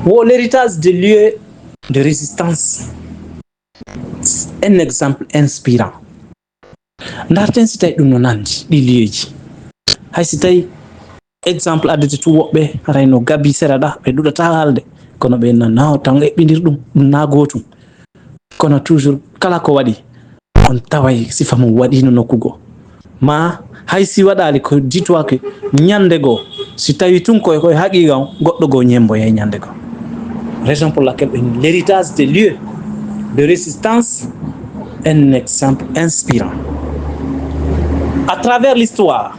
L'héritage des lieux de résistance, un exemple inspirant. Ndarten si tawi ɗum no nandi ɗi liyeji hay si tawi exemple addete tu woɓɓe rayno gabi sera ɗa ɓe ɗuɗata haalde kono ɓe nana tan eɓɓidir ɗum na gotum kono toujours kala ko waɗi on taway sifa mum waɗino nokkugo ma hay si waɗali ko jitwake ñande goo si tawi tun koye haqiqa on goɗɗo goo ñemboye ñande goo. Raison pour laquelle l'héritage des lieux de résistance est un exemple inspirant. À travers l'histoire,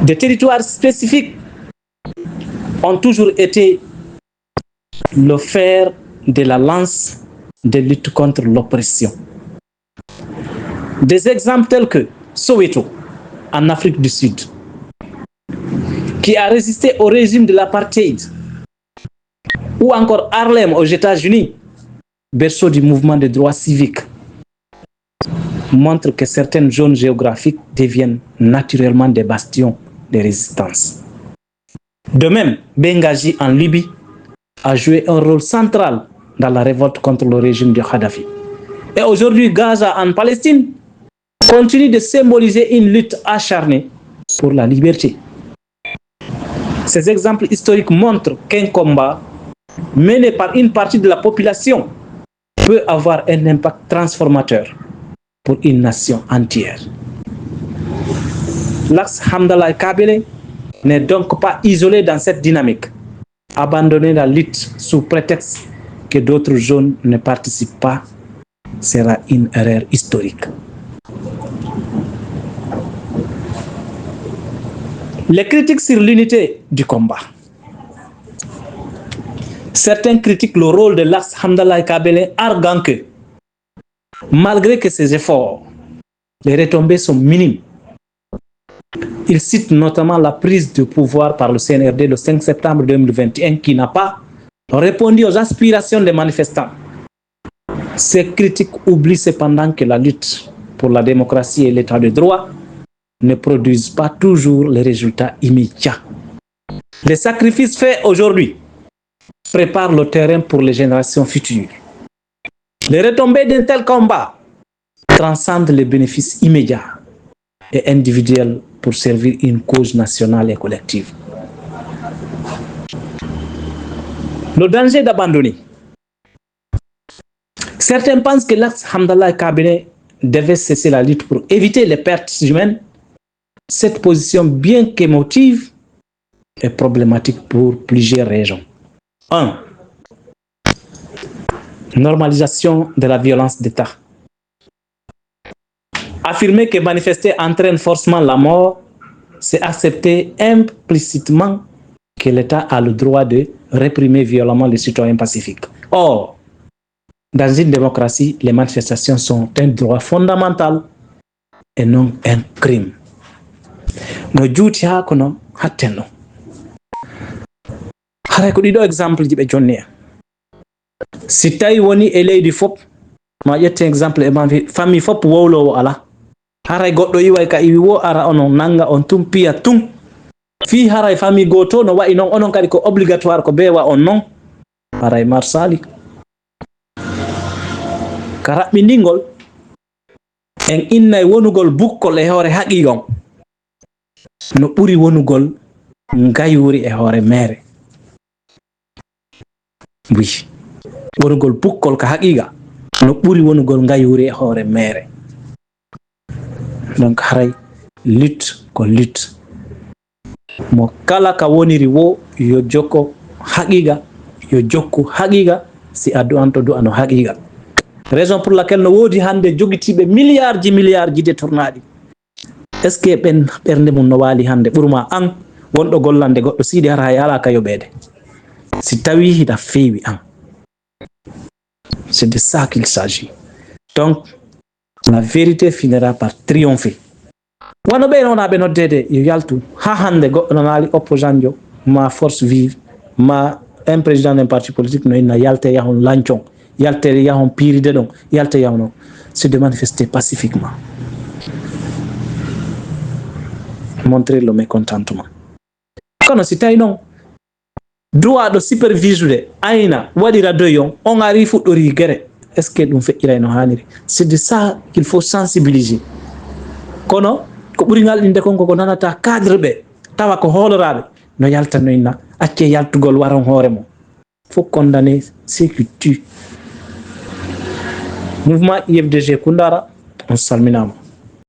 des territoires spécifiques ont toujours été le fer de la lance de lutte contre l'oppression. Des exemples tels que Soweto, en Afrique du Sud, qui a résisté au régime de l'apartheid, ou encore Harlem aux États-Unis, berceau du mouvement des droits civiques, montre que certaines zones géographiques deviennent naturellement des bastions de résistance. De même, Benghazi en Libye a joué un rôle central dans la révolte contre le régime de Kadhafi. Et aujourd'hui, Gaza en Palestine continue de symboliser une lutte acharnée pour la liberté. Ces exemples historiques montrent qu'un combat mené par une partie de la population peut avoir un impact transformateur pour une nation entière. L'axe Hamdallah Kabele n'est donc pas isolé dans cette dynamique. Abandonner la lutte sous prétexte que d'autres zones ne participent pas sera une erreur historique. Les critiques sur l'unité du combat. Certains critiquent le rôle de l'axe Hamdallah Kabele, arguant que, malgré que ces efforts, les retombées sont minimes. Ils citent notamment la prise de pouvoir par le CNRD le 5 septembre 2021 qui n'a pas répondu aux aspirations des manifestants. Ces critiques oublient cependant que la lutte pour la démocratie et l'état de droit ne produisent pas toujours les résultats immédiats. Les sacrifices faits aujourd'hui préparent le terrain pour les générations futures. Les retombées d'un tel combat transcendent les bénéfices immédiats et individuels pour servir une cause nationale et collective. Le danger d'abandonner. Certains pensent que l'axe Hamdallah Kabele devait cesser la lutte pour éviter les pertes humaines. Cette position, bien qu'émotive, est problématique pour plusieurs raisons. 1. Normalisation de la violence d'État. Affirmer que manifester entraîne forcément la mort, c'est accepter implicitement que l'État a le droit de réprimer violemment les citoyens pacifiques. Or, dans une démocratie, les manifestations sont un droit fondamental et non un crime. No juuti ha kono hattenno. Haray ko ɗiɗo exemple ji ɓe jonni en. Si tawi woni e leydi fop, ma ƴetten exemple e ma famille fop wowlowo ala. Haray goɗɗo iway ka iwi wo ara onon nanga on tum piya tum. Fi haray famille goto no wayi non onon kadi ko obligatoire ko bewa on non. Haray marsali. Ka raɓɓindigol en innay wonugol bukkol e hoore haqiqon no ɓuri wonugol ngayuri e hoore mere. Oui, wonugol bukkol ka haqiqa no ɓuri wonugol ngayuri e hoore mere. Donc haray lutte ko lutte mo kala ka woniri wo yo jokko haqiqa yo jokku haqiqa si addu an to du'ano haqiqa. Raison pour laquelle no wodi hande jogitiɓe milliards ji détournaɗi. Est ce que ɓen ɓernde mum no waali hande ɓurma an wonɗo gollande goɗɗo siidi hara hay ala ka yoɓede si tawi hita feewi an. C'est de ça qu'il s'agit. Donc la vérité finira par triompher. Wano ɓe nonaɓe noddede yo yaltu ha hande goɗɗo no naali opposant jo ma force vive ma un président d'un parti politique no inna yalte yahon lancon yalte yahon piride ɗon yalte yahon c'est de manifester pacifiquement, montrer le mécontentement. Kono si tawi non droit de superviser aina wadira doyon on ari fuddori gere est ce que dum fekkira no haniri c'est de ça qu'il faut sensibiliser kono ko buri ngal inde konko ko nanata cadre be tawa ko holorabe no yalta no inna acce yaltugol waron hoore mo faut condamner ce qui tue mouvement IFDG Kundara on salminama